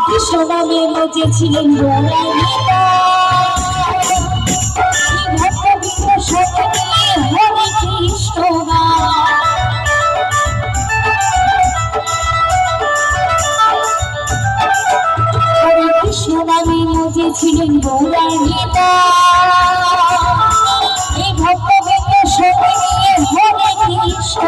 কৃষ্ণনামে মজেছিলেন গোলার নেতা, ভক্তবৃন্দ সঙ্গে নিয়ে হরে কৃষ্ণ হরে কৃষ্ণ নামে মজেছিলেন গোলার নেতা, এই ভক্তবৃন্দ সঙ্গে নিয়ে হরে কৃষ্ণ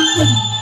Hare